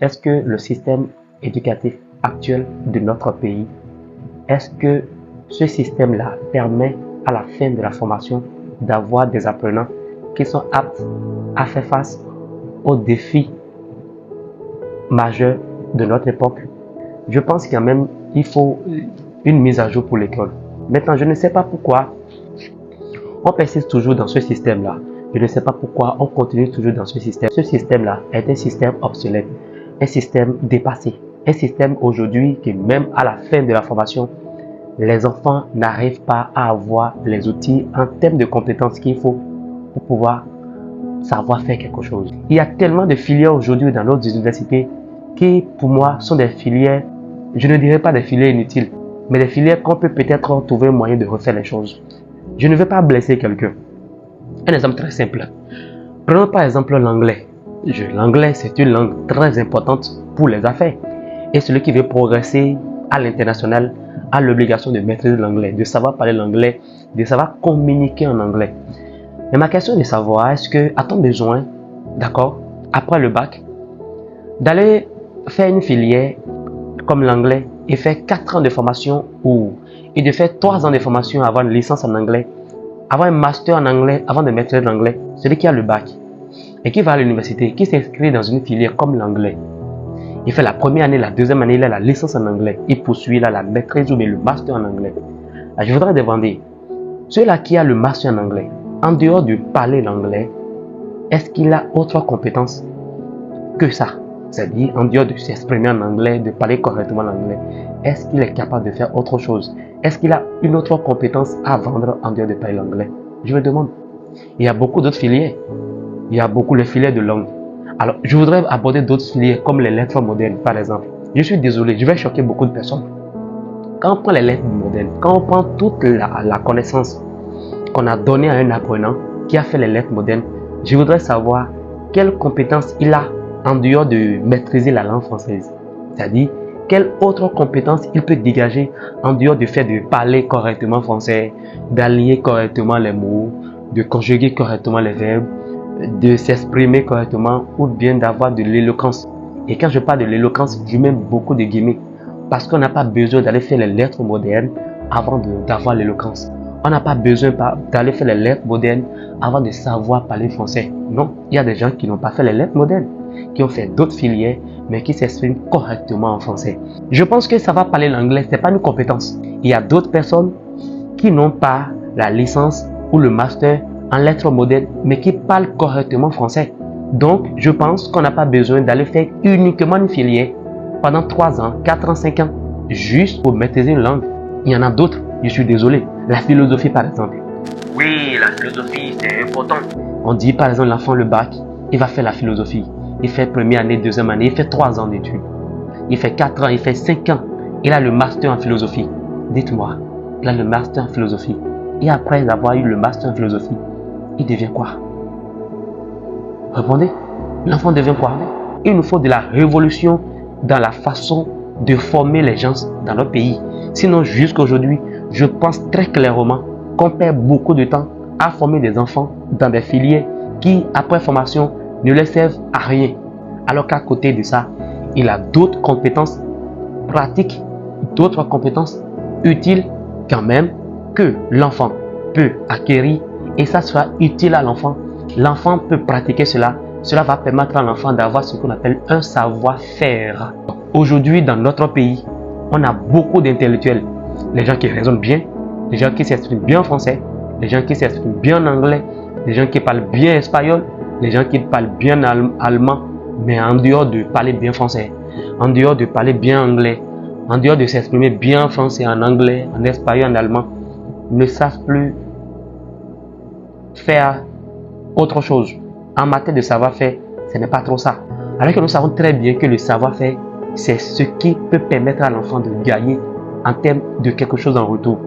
est-ce que le système éducatif actuel de notre pays, est-ce que ce système-là permet à la fin de la formation d'avoir des apprenants qui sont aptes à faire face aux défis majeurs de notre époque? Je pense quand même qu'il faut une mise à jour pour l'école. Maintenant, je ne sais pas pourquoi on persiste toujours dans ce système-là. Je ne sais pas pourquoi on continue toujours dans ce système. Ce système-là est un système obsolète, un système dépassé, un système aujourd'hui que même à la fin de la formation, les enfants n'arrivent pas à avoir les outils en termes de compétences qu'il faut pour pouvoir savoir faire quelque chose. Il y a tellement de filières aujourd'hui dans nos universités qui, pour moi, sont des filières, je ne dirais pas des filières inutiles, mais des filières qu'on peut peut-être trouver un moyen de refaire les choses. Je ne veux pas blesser quelqu'un. Un exemple très simple. Prenons par exemple l'anglais. L'anglais, c'est une langue très importante pour les affaires. Et celui qui veut progresser à l'international a l'obligation de maîtriser l'anglais, de savoir parler l'anglais, de savoir communiquer en anglais. Mais ma question est de savoir, est-ce que a-t-on besoin, d'accord, après le bac, d'aller faire une filière comme l'anglais et faire 4 ans de formation et de faire 3 ans de formation avant une licence en anglais, avoir un master en anglais avant de maîtriser l'anglais? Celui qui a le bac et qui va à l'université, qui s'inscrit dans une filière comme l'anglais, il fait la première année, la deuxième année, il a la licence en anglais, il poursuit là, la maîtrise ou bien le master en anglais. Alors, je voudrais demander, celui-là qui a le master en anglais, en dehors de parler l'anglais, est-ce qu'il a autre compétence que ça? C'est-à-dire, en dehors de s'exprimer en anglais, de parler correctement l'anglais, est-ce qu'il est capable de faire autre chose? Est-ce qu'il a une autre compétence à vendre en dehors de parler l'anglais? Je me demande. Il y a beaucoup d'autres filières. Il y a beaucoup les filières de langue. Alors, je voudrais aborder d'autres filières comme les lettres modernes, par exemple. Je suis désolé, je vais choquer beaucoup de personnes. Quand on prend les lettres modernes, quand on prend toute la connaissance qu'on a donnée à un apprenant qui a fait les lettres modernes, je voudrais savoir quelles compétences il a en dehors de maîtriser la langue française. C'est-à-dire, quelle autre compétence il peut dégager en dehors du fait de parler correctement français, d'aligner correctement les mots, de conjuguer correctement les verbes, de s'exprimer correctement ou bien d'avoir de l'éloquence. Et quand je parle de l'éloquence, je mets beaucoup de guillemets parce qu'on n'a pas besoin d'aller faire les lettres modernes avant d'avoir l'éloquence. On n'a pas besoin d'aller faire les lettres modernes avant de savoir parler français. Non, il y a des gens qui n'ont pas fait les lettres modernes, qui ont fait d'autres filières, mais qui s'expriment correctement en français. Je pense que savoir parler l'anglais, ce n'est pas une compétence. Il y a d'autres personnes qui n'ont pas la licence ou le master en lettres modernes, mais qui parlent correctement français. Donc, je pense qu'on n'a pas besoin d'aller faire uniquement une filière pendant 3 ans, 4 ans, 5 ans, juste pour maîtriser une langue. Il y en a d'autres, je suis désolé. La philosophie, par exemple. Oui, la philosophie, c'est important. On dit, par exemple, l'enfant, le bac, il va faire la philosophie. Il fait première année, deuxième année, il fait 3 ans d'études. Il fait 4 ans, il fait 5 ans. Il a le master en philosophie. Dites-moi, il a le master en philosophie. Et après avoir eu le master en philosophie, il devient quoi? Répondez. L'enfant devient quoi? Il nous faut de la révolution dans la façon de former les gens dans notre pays. Sinon, jusqu'à aujourd'hui, je pense très clairement qu'on perd beaucoup de temps à former des enfants dans des filières qui, après formation, ne leur servent à rien. Alors qu'à côté de ça, il a d'autres compétences pratiques, d'autres compétences utiles quand même que l'enfant peut acquérir et ça sera utile à l'enfant. L'enfant peut pratiquer cela. Cela va permettre à l'enfant d'avoir ce qu'on appelle un savoir-faire. Aujourd'hui, dans notre pays, on a beaucoup d'intellectuels. Les gens qui raisonnent bien, les gens qui s'expriment bien en français, les gens qui s'expriment bien en anglais, les gens qui parlent bien espagnol, les gens qui parlent bien allemand, mais en dehors de parler bien français, en dehors de parler bien anglais, en dehors de s'exprimer bien en français, en anglais, en espagnol, en allemand, ne savent plus faire autre chose. En matière de savoir-faire, ce n'est pas trop ça. Alors que nous savons très bien que le savoir-faire, c'est ce qui peut permettre à l'enfant de gagner en termes de quelque chose en retour.